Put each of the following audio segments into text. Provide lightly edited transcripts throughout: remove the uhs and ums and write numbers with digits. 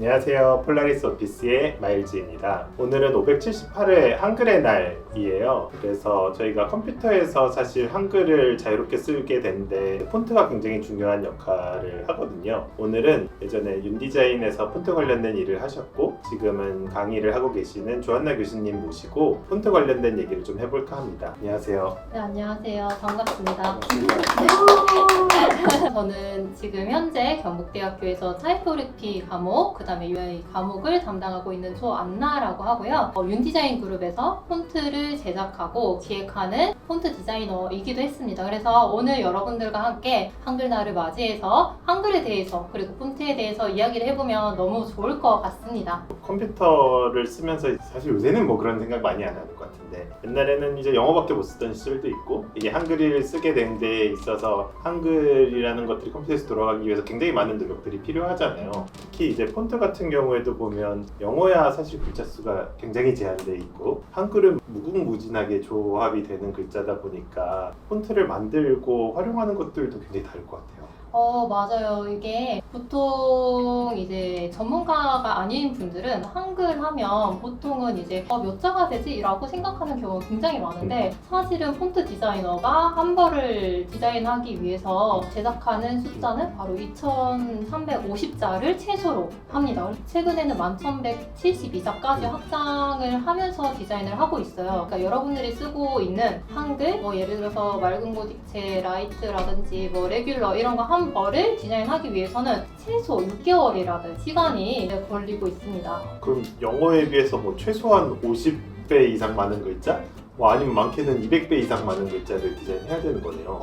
안녕하세요. 폴라리스 오피스의 마일즈입니다. 오늘은 578회 한글의 날이에요. 그래서 저희가 컴퓨터에서 사실 한글을 자유롭게 쓰게 되는데 폰트가 굉장히 중요한 역할을 하거든요. 오늘은 예전에 윤디자인에서 폰트 관련된 일을 하셨고 지금은 강의를 하고 계시는 조한나 교수님 모시고 폰트 관련된 얘기를 좀 해볼까 합니다. 안녕하세요. 네, 안녕하세요. 반갑습니다. 반갑습니다. 저는 지금 현재 경북대학교에서 타이포그래피 과목, 그 다음에 UI 과목을 담당하고 있는 조안나라고 하고요. 윤디자인 그룹에서 폰트를 제작하고 기획하는 폰트 디자이너이기도 했습니다. 그래서 오늘 여러분들과 함께 한글날을 맞이해서 한글에 대해서 그리고 폰트에 대해서 이야기를 해보면 너무 좋을 것 같습니다. 컴퓨터를 쓰면서 사실 요새는 뭐 그런 생각 많이 안 하는 것 같은데 옛날에는 이제 영어밖에 못 쓰던 시절도 있고 이게 한글을 쓰게 된 데 있어서 한글이라는 것들이 컴퓨터에서 돌아가기 위해서 굉장히 많은 노력들이 필요하잖아요. 특히 이제 폰트 같은 경우에도 보면 영어야 사실 글자 수가 굉장히 제한돼 있고 한글은 무궁무진하게 조합이 되는 글자다 보니까 폰트를 만들고 활용하는 것들도 굉장히 다를 것 같아요. 맞아요. 이게 보통 이제 전문가가 아닌 분들은 한글 하면 보통은 이제 몇 자가 되지? 라고 생각하는 경우가 굉장히 많은데 사실은 폰트 디자이너가 한 벌을 디자인하기 위해서 제작하는 숫자는 바로 2350자를 최소로 합니다. 최근에는 1172자까지 확장을 하면서 디자인을 하고 있어요. 그러니까 여러분들이 쓰고 있는 한글, 예를 들어서 맑은 고딕체, 라이트라든지 레귤러 이런 거 한 벌을 디자인하기 위해서는 최소 6개월이라는 시간이 걸리고 있습니다. 그럼 영어에 비해서 뭐 최소한 50배 이상 많은 글자? 아니면 많게는 200배 이상 많은 글자를 디자인해야 되는 거네요.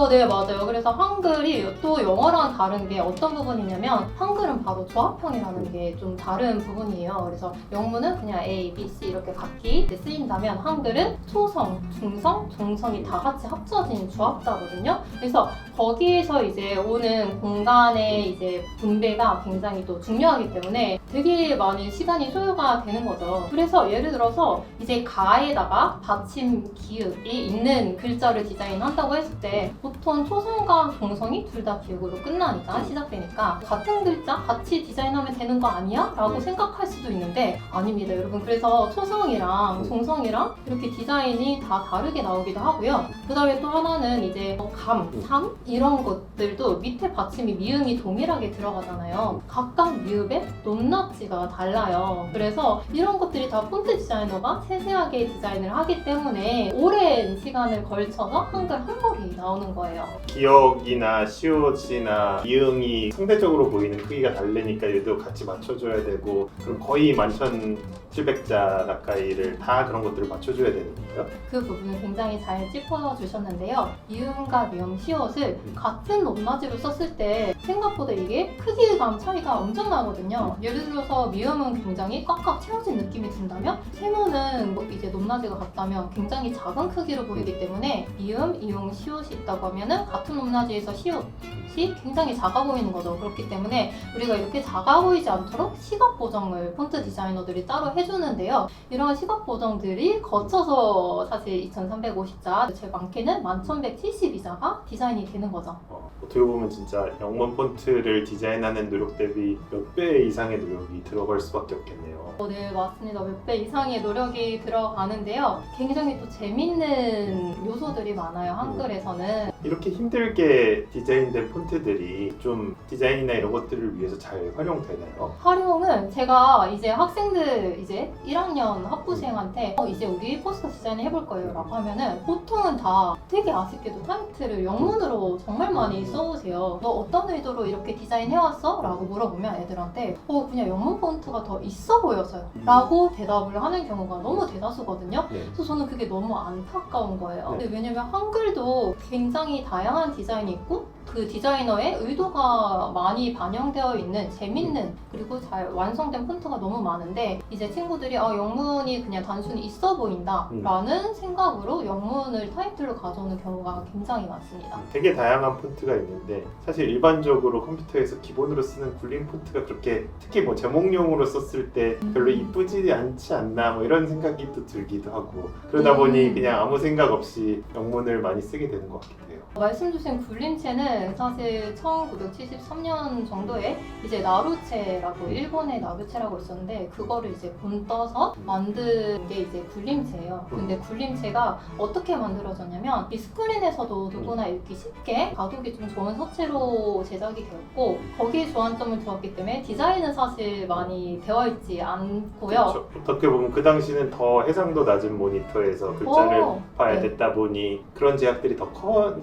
네, 맞아요. 그래서 한글이 또 영어랑 다른 게 어떤 부분이냐면 한글은 바로 조합형이라는 게 좀 다른 부분이에요. 그래서 영문은 그냥 A, B, C 이렇게 각기 쓰인다면 한글은 초성, 중성, 종성이 다 같이 합쳐진 조합자거든요. 그래서 거기에서 이제 오는 공간의 이제 분배가 굉장히 또 중요하기 때문에 되게 많은 시간이 소요가 되는 거죠. 그래서 예를 들어서 이제 가에다가 받침 기읍이 있는 글자를 디자인한다고 했을 때 보통 초성과 종성이 둘 다 기읍으로 끝나니까 시작되니까 같은 글자 같이 디자인하면 되는 거 아니야? 라고 생각할 수도 있는데 아닙니다, 여러분. 그래서 초성이랑 종성이랑 이렇게 디자인이 다 다르게 나오기도 하고요. 그 다음에 또 하나는 이제 감, 삼 이런 것들도 밑에 받침이 미음이 동일하게 들어가잖아요. 각각 미읍의 높낮이가 달라요. 그래서 이런 것들이 다 폰트 디자이너가 세세하게 디자인을 하기 때문에 오랜 시간을 걸쳐서 한글 한 벌이 나오는 거예요. 기억이나 시옷이나 이응이 상대적으로 보이는 크기가 다르니까 얘도 같이 맞춰줘야 되고 그럼 거의 11,700자 가까이를 다 그런 것들을 맞춰줘야 되는 거예요? 그 부분을 굉장히 잘 짚어주셨는데요. 이음과 미음, 시옷을 같은 높낮이로 썼을 때 생각보다 이게 크기감 차이가 엄청나거든요. 예를 들어서 미음은 굉장히 꽉꽉 채워진 느낌이 든다면 세모는 이제 높낮이가 같다면 굉장히 작은 크기로 보이기 때문에 미음, 이응, 시옷이 있다고 하면은 같은 높낮이에서 시옷이 굉장히 작아 보이는 거죠. 그렇기 때문에 우리가 이렇게 작아 보이지 않도록 시각 보정을 폰트 디자이너들이 따로 해주는데요. 이런 시각 보정들이 거쳐서 사실 2350자, 제일 많게는 1172자가 디자인이 되는 거죠. 어떻게 보면 진짜 영문 폰트를 디자인하는 노력 대비 몇 배 이상의 노력이 들어갈 수밖에 없겠네요. 네, 맞습니다. 몇 배 이상의 노력이 들어가는데요. 굉장히 또 재밌는 요소들이 많아요, 한글에서는. 이렇게 힘들게 디자인된 폰트들이 좀 디자인이나 이런 것들을 위해서 잘 활용되나요? 활용은 제가 이제 학생들 이제 1학년 학부생한테 이제 우리 포스터 디자인 해볼 거예요 라고 하면은 보통은 다 되게 아쉽게도 타이틀을 영문으로 정말 많이 써오세요. 너 어떤 의도로 이렇게 디자인 해왔어? 라고 물어보면 애들한테 그냥 영문 폰트가 더 있어 보여서요 라고 대답을 하는 경우가 너무 대다수거든요. 네. 그래서 저는 그게 너무 안타까운 거예요. 네. 왜냐면 한글도 굉장히 다양한 디자인이 있고 그 디자이너의 의도가 많이 반영되어 있는 재밌는 그리고 잘 완성된 폰트가 너무 많은데 이제 친구들이 영문이 그냥 단순히 있어 보인다 라는 생각으로 영문을 타이틀로 가져오는 경우가 굉장히 많습니다. 되게 다양한 폰트가 있는데 사실 일반적으로 컴퓨터에서 기본으로 쓰는 굴림 폰트가 그렇게 특히 제목용으로 썼을 때 별로 이쁘지 않지 않나 이런 생각이 또 들기도 하고 그러다 보니 그냥 아무 생각 없이 영문을 많이 쓰게 되는 것 같기도 해요. 말씀 주신 굴림체는 폰트는 사실 1973년 정도에 이제 나루체라고 일본의 나루체라고 있었는데 그거를 이제 본떠서 만든 게 이제 굴림체예요. 근데 굴림체가 어떻게 만들어졌냐면 이 스크린에서도 누구나 읽기 쉽게 가독이 좀 좋은 서체로 제작이 되었고 거기에 좋안점을 두었기 때문에 디자인은 사실 많이 되어 있지 않고요. 그렇죠. 어떻게 보면 그 당시는 더 해상도 낮은 모니터에서 글자를 봐야 네. 됐다 보니 그런 제약들이 더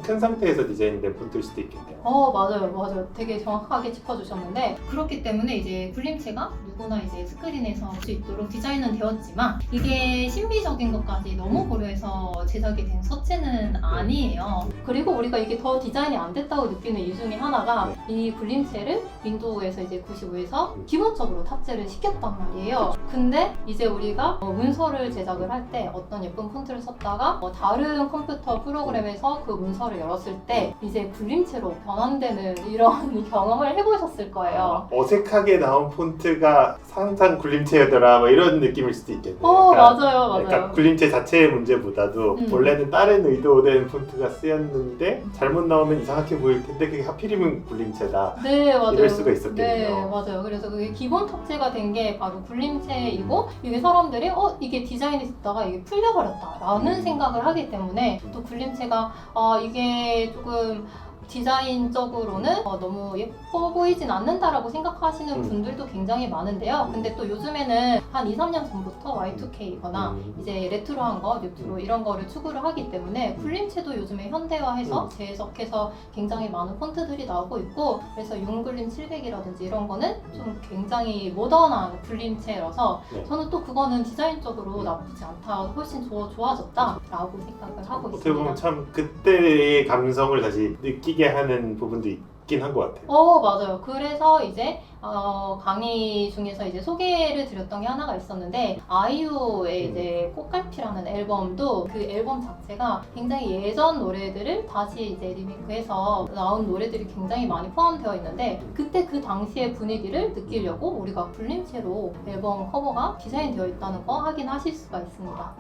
큰 상태에서 디자인된 폰트일 수도 있겠네요. 맞아요. 되게 정확하게 짚어주셨는데 그렇기 때문에 이제 굴림체가 누구나 이제 스크린에서 볼 수 있도록 디자인은 되었지만 이게 신비적인 것까지 너무 고려해서 제작이 된 서체는 아니에요. 그리고 우리가 이게 더 디자인이 안 됐다고 느끼는 이유 중에 하나가 이 굴림체를 윈도우에서 이제 95에서 기본적으로 탑재를 시켰단 말이에요. 근데 이제 우리가 문서를 제작을 할 때 어떤 예쁜 폰트를 썼다가 다른 컴퓨터 프로그램에서 그 문서를 열었을 때 이제 굴림체로 변환되는 이런 경험을 해보셨을 거예요. 어색하게 나온 폰트가 항상 굴림체더라 뭐 이런 느낌일 수도 있겠네요. 맞아요. 그러니까 굴림체 자체의 문제보다도 원래는 다른 의도된 폰트가 쓰였는데 잘못 나오면 이상하게 보일 텐데 그게 하필이면 굴림체다. 네, 맞아요. 이럴 수가 있었겠네요. 네, 맞아요. 그래서 그게 기본 탑재가 된 게 바로 굴림체이고 이게 사람들이 이게 디자인이 됐다가 이게 풀려버렸다라는 생각을 하기 때문에 또 굴림체가 이게 조금 디자인적으로는 너무 예뻐 보이진 않는다라고 생각하시는 분들도 굉장히 많은데요. 근데 또 요즘에는 한 2, 3년 전부터 Y2K거나 이제 레트로한 거, 뉴트로 이런 거를 추구를 하기 때문에 굴림체도 요즘에 현대화해서 재해석해서 굉장히 많은 폰트들이 나오고 있고 그래서 윤굴림 700이라든지 이런 거는 좀 굉장히 모던한 굴림체라서 저는 또 그거는 디자인적으로 나쁘지 않다, 훨씬 좋아졌다라고 생각을 하고 어떻게 보면 있습니다. 참 그때의 감성을 다시 느끼게 하는 부분도 있긴 한 것 같아요. 맞아요. 그래서 이제 강의 중에서 이제 소개를 드렸던 게 하나가 있었는데 아이유의 이제 꽃갈피라는 앨범도 그 앨범 자체가 굉장히 예전 노래들을 다시 이제 리메이크해서 나온 노래들이 굉장히 많이 포함되어 있는데 그때 그 당시의 분위기를 느끼려고 우리가 굴림체로 앨범 커버가 디자인되어 있다는 거 확인하실 수가 있습니다.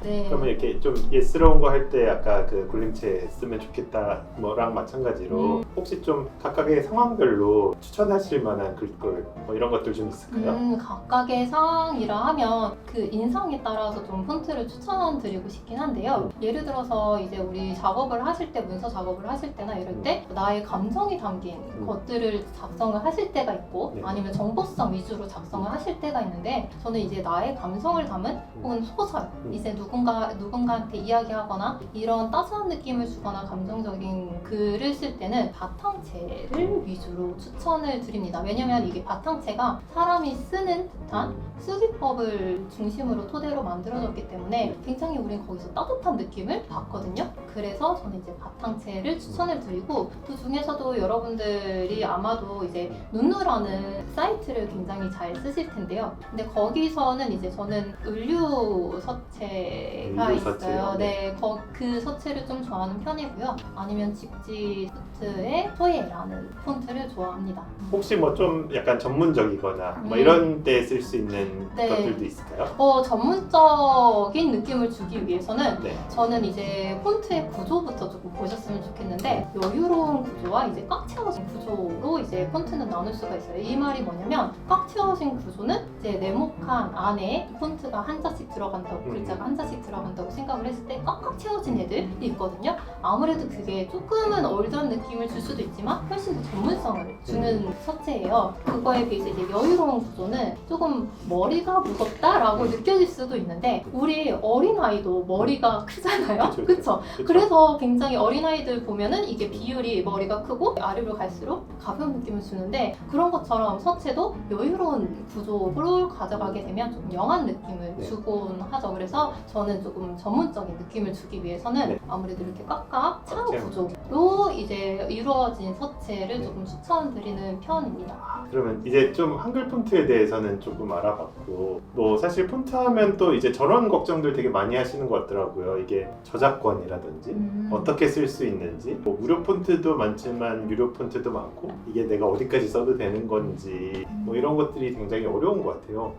네. 그러면 이렇게 좀 예스러운 거 할 때 아까 그 굴림체 쓰면 좋겠다 뭐랑 마찬가지로 혹시 좀 각각의 상황별로 추천하실 만한 글꼴 뭐 이런 것들 좀 있을까요? 각각의 상황이라 하면 그 인상에 따라서 좀 폰트를 추천드리고 싶긴 한데요. 예를 들어서 이제 우리 작업을 하실 때 문서 작업을 하실 때나 이럴 때 나의 감정이 담긴 것들을 작성을 하실 때가 있고 아니면 정보성 위주로 작성을 하실 때가 있는데 저는 이제 나의 감성을 담은 혹은 소설 이제 누군가한테 이야기하거나 이런 따스한 느낌을 주거나 감정적인 글을 쓸 때는 바탕체를 위주로 추천을 드립니다. 왜냐면 이게 바탕체가 사람이 쓰는 듯한 쓰기법을 중심으로 토대로 만들어졌기 때문에 굉장히 우린 거기서 따뜻한 느낌을 받거든요. 그래서 저는 이제 바탕체를 추천을 드리고 그 중에서도 여러분들이 아마도 이제 눈누라는 사이트를 굉장히 잘 쓰실 텐데요. 근데 거기서는 이제 저는 을류 서체가 있어요. 네, 그 서체를 좀 좋아하는 편이고요. 아니면 직지 푸트의 소예라는 폰트를 좋아합니다. 혹시 뭐 좀 약간 전문적이거나 뭐 이런 때 쓸 수 있는 것들도 있을까요? 전문적인 느낌을 주기 위해서는 네. 저는 이제 폰트의 구조부터 조금 보셨으면 좋겠는데 여유로운 구조와 이제 꽉 채워진 구조로 이제 폰트는 나눌 수가 있어요. 이 말이 뭐냐면 꽉 채워진 구조는 이제 네모칸 안에 폰트가 한 자씩 들어간다고 글자가 한 자씩 들어간다고 생각을 했을 때 꽉꽉 채워진 애들이 있거든요. 아무래도 그게 조금은 올드한 느낌을 줄 수도 있지만 훨씬 더 전문성을 주는 서체예요. 그거에 비해서 이제 여유로운 구조는 조금 머리가 무겁다라고 느껴질 수도 있는데 우리 어린아이도 머리가 크잖아요. 그쵸? 그래서 굉장히 어린아이들 보면은 이게 비율이 머리가 크고 아래로 갈수록 가벼운 느낌을 주는데 그런 것처럼 서체도 여유로운 구조로 가져가게 되면 좀 영한 느낌을 주곤 하죠. 그래서 저는 조금 전문적인 느낌을 주기 위해서는 아무래도 이렇게 꽉꽉 찬 구조로 이제 이루어진 서체를 조금 추천드리는 편입니다. 그러면 이제 좀 한글 폰트에 대해서는 조금 알아봤고 뭐 사실 폰트 하면 또 이제 저런 걱정들 되게 많이 하시는 것 같더라고요. 이게 저작권이라든지 어떻게 쓸 수 있는지 뭐 무료 폰트도 많지만 유료 폰트도 많고 이게 내가 어디까지 써도 되는 건지 뭐 이런 것들이 굉장히 어려운 것 같아요.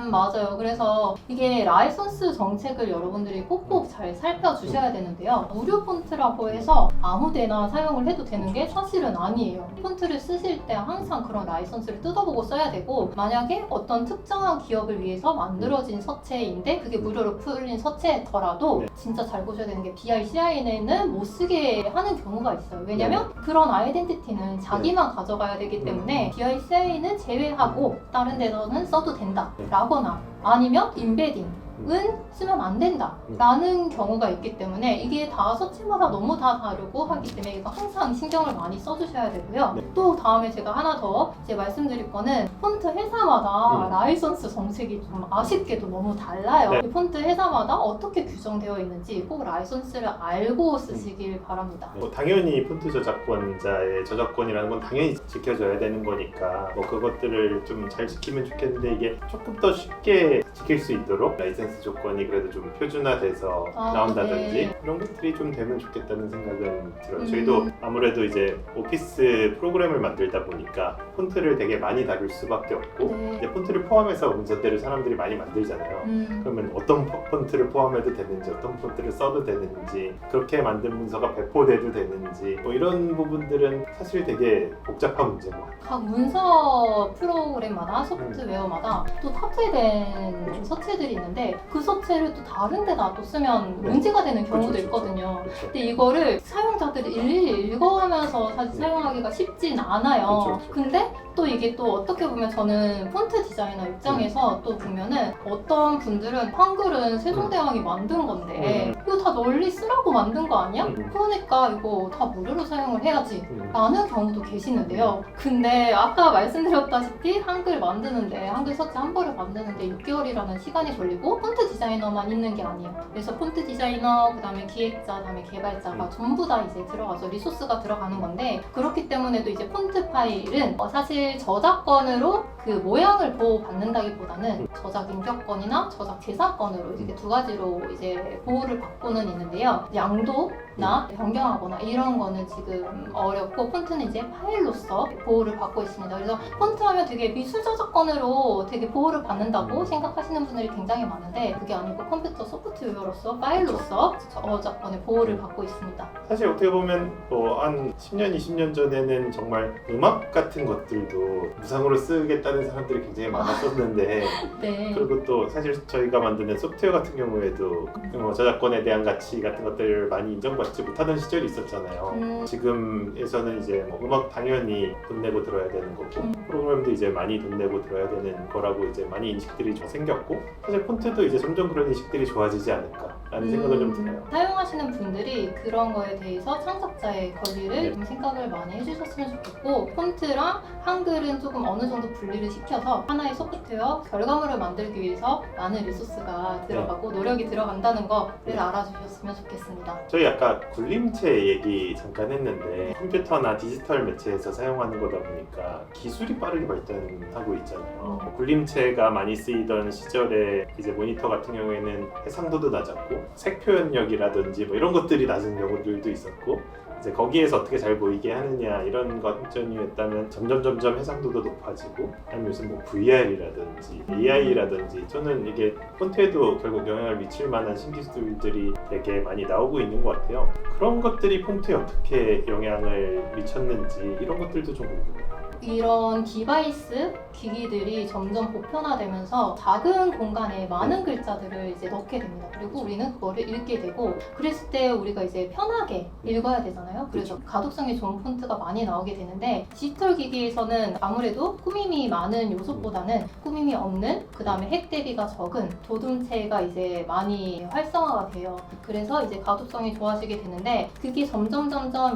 맞아요. 그래서 이게 라이선스 정책을 여러분들이 꼭꼭 잘 살펴주셔야 되는데요. 무료 폰트라고 해서 아무데나 사용을 해도 해도 되는 게 사실은 아니에요. 폰트를 쓰실 때 항상 그런 라이선스를 뜯어보고 써야 되고, 만약에 어떤 특정한 기업을 위해서 만들어진 서체인데 그게 무료로 풀린 서체더라도 네. 진짜 잘 보셔야 되는 게 BICIN에는 못 쓰게 하는 경우가 있어요. 왜냐면 그런 아이덴티티는 자기만 가져가야 되기 때문에 BICI는 제외하고 다른 데서는 써도 된다 라거나 아니면 인베딩 은 쓰면 안 된다 라는 경우가 있기 때문에 이게 다 서체마다 너무 다 다르고 하기 때문에 이거 항상 신경을 많이 써주셔야 되고요. 네. 또 다음에 제가 하나 더 이제 말씀드릴 거는 폰트 회사마다 음. 라이선스 정책이 좀 아쉽게도 너무 달라요. 네. 이 폰트 회사마다 어떻게 규정되어 있는지 꼭 라이선스를 알고 쓰시길 바랍니다. 뭐 당연히 폰트 저작권자의 저작권이라는 건 당연히 지켜줘야 되는 거니까 뭐 그것들을 좀 잘 지키면 좋겠는데 이게 조금 더 쉽게 지킬 수 있도록 라이센스 조건이 그래도 좀 표준화돼서 나온다든지 네. 이런 것들이 좀 되면 좋겠다는 생각은 들어요. 저희도 아무래도 이제 오피스 프로그램을 만들다 보니까 폰트를 되게 많이 다룰 수밖에 없고 네. 이제 폰트를 포함해서 문서들을 사람들이 많이 만들잖아요. 그러면 어떤 폰트를 포함해도 되는지 어떤 폰트를 써도 되는지 그렇게 만든 문서가 배포돼도 되는지 뭐 이런 부분들은 사실 되게 복잡한 문제인 것 같아요. 각 문서 프로그램마다 소프트웨어마다 또 탑재된 서체들이 있는데 그 서체를 또 다른 데다 또 쓰면 네. 문제가 되는 경우도 그렇죠, 있거든요. 그렇죠. 근데 이거를 사용자들이 일일이 읽어가면서 사실 사용하기가 쉽진 않아요. 그렇죠, 그렇죠. 근데 또 이게 또 어떻게 보면 저는 폰트 디자이너 입장에서 또 보면은 어떤 분들은 한글은 세종대왕이 만든 건데 이거 다 널리 쓰라고 만든 거 아니야? 그러니까 이거 다 무료로 사용을 해야지 라는 경우도 계시는데요. 근데 아까 말씀드렸다시피 한글 만드는데 한글 서체 한 벌을 만드는데 6개월이라는 시간이 걸리고 폰트 디자이너만 있는 게 아니에요. 그래서 폰트 디자이너, 그 다음에 기획자, 그 다음에 개발자가 전부 다 이제 들어가서 리소스가 들어가는 건데 그렇기 때문에도 이제 폰트 파일은 사실 저작권으로 그 모양을 보호받는다기보다는 저작 인격권이나 저작 재산권으로 이렇게 두 가지로 이제 보호를 받고는 있는데요. 양도나 변경하거나 이런 거는 지금 어렵고 폰트는 이제 파일로서 보호를 받고 있습니다. 그래서 폰트 하면 되게 미술 저작권으로 되게 보호를 받는다고 생각하시는 분들이 굉장히 많은데 그게 아니고 컴퓨터 소프트웨어로서 파일로서 저작권의 보호를 받고 있습니다. 사실 어떻게 보면 뭐 한 10년, 20년 전에는 정말 음악 같은 것들도 무상으로 쓰겠다는 사람들이 굉장히 많았었는데 네. 그리고 또 사실 저희가 만드는 소프트웨어 같은 경우에도 뭐 저작권에 대한 가치 같은 것들을 많이 인정받지 못하던 시절이 있었잖아요. 지금에서는 이제 뭐 음악 당연히 돈 내고 들어야 되는 거고 프로그램도 이제 많이 돈 내고 들어야 되는 거라고 이제 많이 인식들이 좀 생겼고 사실 폰트도 이제 점점 그런 인식들이 좋아지지 않을까라는 생각은 좀 들어요. 사용하시는 분들이 그런 거에 대해서 창작자의 권리를 네. 좀 생각을 많이 해주셨으면 좋겠고 폰트랑 한글은 조금 어느 정도 분리를 시켜서 하나의 소프트웨어 결과물을 만들기 위해서 많은 리소스가 들어가고 노력이 들어간다는 거를 알아주셨으면 좋겠습니다. 저희 아까 굴림체 얘기 잠깐 했는데 컴퓨터나 디지털 매체에서 사용하는 거다 보니까 기술이 빠르게 발전하고 있잖아요. 굴림체가 많이 쓰이던 시절에 이제 모니터 같은 경우에는 해상도도 낮았고 색 표현력이라든지 뭐 이런 것들이 낮은 경우들도 있었고 이제 거기에서 어떻게 잘 보이게 하느냐 이런 관점이었다면 점점 해상도도 높아지고 아니면 요즘 뭐 VR이라든지 AI라든지 저는 이게 폰트에도 결국 영향을 미칠 만한 신기술들이 되게 많이 나오고 있는 것 같아요. 그런 것들이 폰트에 어떻게 영향을 미쳤는지 이런 것들도 좀 궁금해요. 이런 디바이스, 기기들이 점점 보편화되면서 작은 공간에 많은 글자들을 이제 넣게 됩니다. 그리고 우리는 그거를 읽게 되고 그랬을 때 우리가 이제 편하게 읽어야 되잖아요. 그래서 가독성이 좋은 폰트가 많이 나오게 되는데 디지털 기기에서는 아무래도 꾸밈이 많은 요소보다는 꾸밈이 없는 그 다음에 핵 대비가 적은 도둠체가 이제 많이 활성화가 돼요. 그래서 이제 가독성이 좋아지게 되는데 그게 점점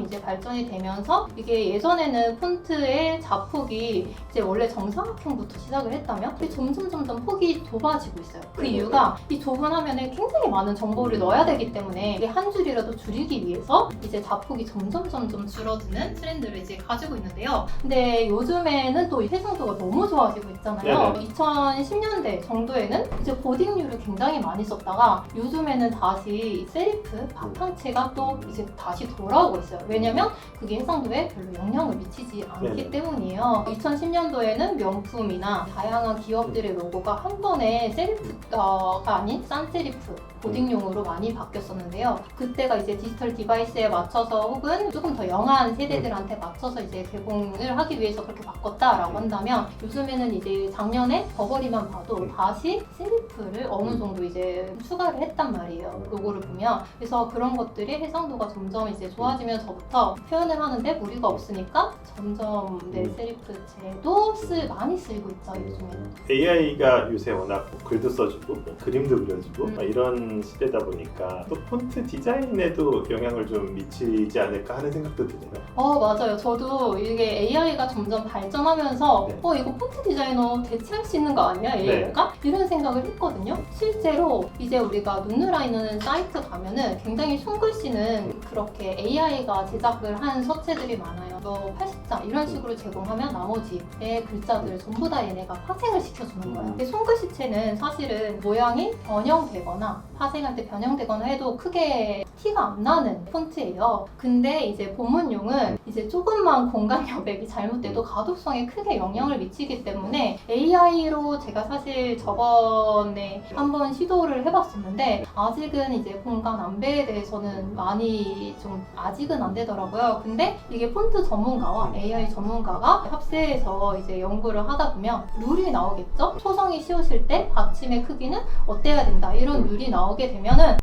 이제 발전이 되면서 이게 예전에는 폰트의 자폭이 이제 원래 정사각형부터 시작을 했다면 점점 폭이 좁아지고 있어요. 그 이유가 이 좁은 화면에 굉장히 많은 정보를 넣어야 되기 때문에 이게 한 줄이라도 줄이기 위해서 이제 자폭이 점점 줄어드는 트렌드를 이제 가지고 있는데요. 근데 요즘에는 또 해상도가 너무 좋아지고 있잖아요. 네네. 2010년대 정도에는 이제 고딕률을 굉장히 많이 썼다가 요즘에는 다시 세리프 바탕체가 또 이제 다시 돌아오고 있어요. 왜냐면 그게 해상도에 별로 영향을 미치지 않기 네네. 때문이에요. 부분이에요. 2010년도에는 명품이나 다양한 기업들의 로고가 한 번에 세리프가 아닌 산세리프 보딩용으로 많이 바뀌었었는데요. 그때가 이제 디지털 디바이스에 맞춰서 혹은 조금 더 영한 세대들한테 맞춰서 이제 개봉을 하기 위해서 그렇게 바꿨다라고 한다면, 요즘에는 이제 작년에 버버리만 봐도 다시 세리프를 어느 정도 이제 추가를 했단 말이에요. 로고를 보면. 그래서 그런 것들이 해상도가 점점 이제 좋아지면서부터 표현을 하는데 무리가 없으니까 점점 세리프체도 많이 쓰이고 있죠, 요즘에는. AI가 요새 워낙 글도 써주고 그림도 그려주고 이런 시대다 보니까 또 폰트 디자인에도 영향을 좀 미치지 않을까 하는 생각도 드네요. 맞아요. 저도 이게 AI가 점점 발전하면서 네. 이거 폰트 디자이너 대체할 수 있는 거 아니야? AI가? 이런 생각을 했거든요. 실제로 이제 우리가 눈누라이는 사이트 가면은 굉장히 손글씨는 그렇게 AI가 제작을 한 서체들이 많아요. 80자 이런 식으로 제공하면 나머지의 글자들을 전부 다 얘네가 파생을 시켜주는 거예요. 근데 손글씨체는 사실은 모양이 변형되거나 파생할 때 변형되거나 해도 크게 티가 안 나는 폰트예요. 근데 이제 본문용은 이제 조금만 공간 여백이 잘못돼도 가독성에 크게 영향을 미치기 때문에 AI로 제가 사실 저번에 한번 시도를 해봤었는데 아직은 이제 공간 안배에 대해서는 많이 좀 아직은 안 되더라고요. 근데 이게 폰트 전문가와 AI 전문가가 합세해서 이제 연구를 하다 보면 룰이 나오겠죠? 초성이 씌우실 때 받침의 크기는 어때야 된다 이런 룰이 나오게 되면은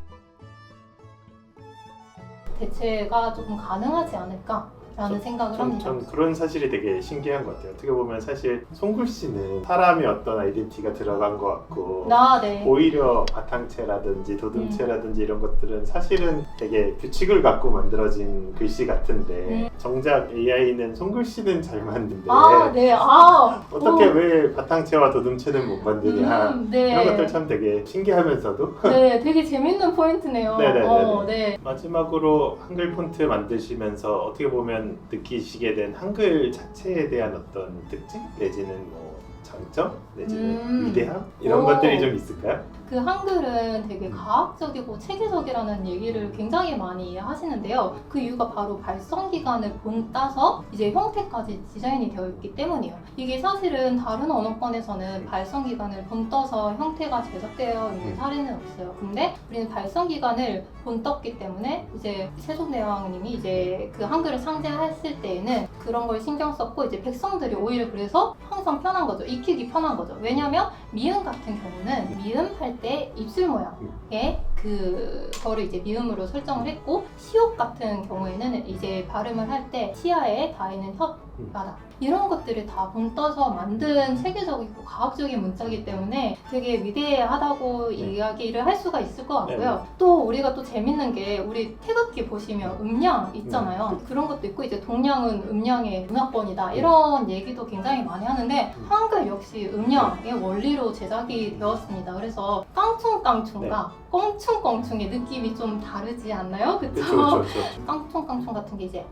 대체가 조금 가능하지 않을까라는 생각을 합니다. 전 그런 사실이 되게 신기한 것 같아요. 어떻게 보면 사실 손글씨는 사람의 어떤 아이덴티티가 들어간 것 같고 네. 오히려 바탕체라든지 도둠체라든지 이런 것들은 사실은 되게 규칙을 갖고 만들어진 글씨 같은데 정작 AI는 손글씨는 잘 만드는데 네. 어떻게 왜 바탕체와 도둠체는 못 만드냐 네. 이런 것들 참 되게 신기하면서도 네, 되게 재밌는 포인트네요. 네네네네. 네. 마지막으로 한글 폰트 만드시면서 어떻게 보면 느끼시게 된 한글 자체에 대한 어떤 특징 내지는 뭐 장점 내지는 위대함 이런 오. 것들이 좀 있을까요? 그 한글은 되게 과학적이고 체계적이라는 얘기를 굉장히 많이 하시는데요. 그 이유가 바로 발성 기간을 따서 이제 형태까지 디자인이 되어 있기 때문이에요. 이게 사실은 다른 언어권에서는 발성 기간을 본떠서 형태가 제작되어 있는 사례는 없어요. 근데 우리는 발성 기간을 본떴기 때문에 이제 세종대왕님이 이제 그 한글을 상제했을 때에는 그런 걸 신경 썼고 이제 백성들이 오히려 그래서 항상 편한 거죠. 익히기 편한 거죠. 왜냐면 미음 같은 경우는 미음 할 때 입술 모양에 그거를 이제 미음으로 설정을 했고 시옷 같은 경우에는 이제 발음을 할 때 치아에 닿이는 혓바닥 이런 것들을 다 본떠서 만든 체계적이고 과학적인 문자이기 때문에 되게 위대하다고 이야기를 할 수가 있을 것 같고요. 또 우리가 또 재밌는 게 우리 태극기 보시면 음량 있잖아요. 그런 것도 있고 이제 동량은 음량의 문화권이다 이런 얘기도 굉장히 많이 하는데 한글 역시 음량의 원리로 제작이 되었습니다. 그래서 깡충깡충과 껑충껑충의 느낌이 좀 다르지 않나요? 그쵸? 그렇죠. 깡충깡충 같은 게 이제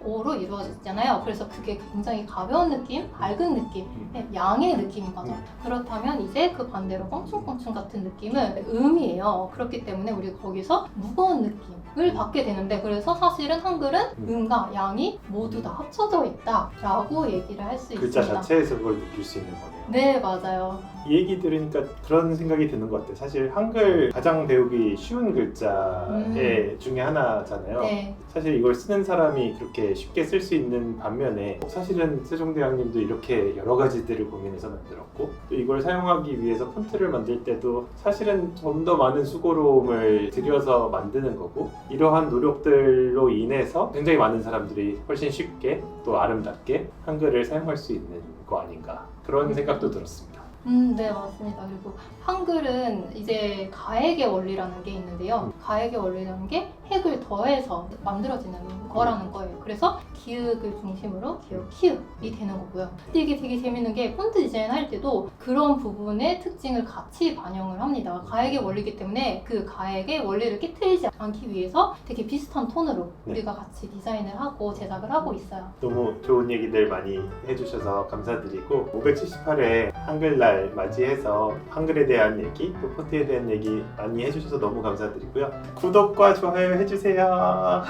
오로 이루어졌잖아요. 그래서 그게 굉장히 가벼운 느낌, 밝은 느낌, 양의 느낌인 거죠. 그렇다면 이제 그 반대로 껑충껑충 같은 느낌은 음이에요. 그렇기 때문에 우리 거기서 무거운 느낌을 받게 되는데 그래서 사실은 한글은 음과 양이 모두 다 합쳐져 있다라고 얘기를 할 수 글자 있습니다. 자체에서 그걸 느낄 수 있는 거네요. 네, 맞아요. 이 얘기 들으니까 그런 생각이 드는 것 같아요. 사실 한글 가장 배우기 쉬운 글자의 중에 하나잖아요. 네. 사실 이걸 쓰는 사람이 그렇게 쉽게 쓸 수 있는 반면에 사실은 세종대왕님도 이렇게 여러 가지들을 고민해서 만들었고 또 이걸 사용하기 위해서 폰트를 만들 때도 사실은 좀 더 많은 수고로움을 들여서 만드는 거고 이러한 노력들로 인해서 굉장히 많은 사람들이 훨씬 쉽게 또 아름답게 한글을 사용할 수 있는 거 아닌가 그런 생각도 들었습니다. 네, 맞습니다. 그리고 한글은 이제 가액의 원리라는 게 있는데요. 가액의 원리라는 게 핵을 더해서 만들어지는 거라는 거예요. 그래서 기역을 중심으로 기역, 키읔이 되는 거고요. 근데 이게 되게 재밌는 게 폰트 디자인 할 때도 그런 부분의 특징을 같이 반영을 합니다. 가액의 원리이기 때문에 그 가액의 원리를 깨트리지 않기 위해서 되게 비슷한 톤으로 우리가 같이 디자인을 하고 제작을 하고 있어요. 너무 좋은 얘기들 많이 해주셔서 감사드리고 578회 한글날 맞이해서 한글에 대한 얘기 또 폰트에 대한 얘기 많이 해주셔서 너무 감사드리고요. 구독과 좋아요 해주세요.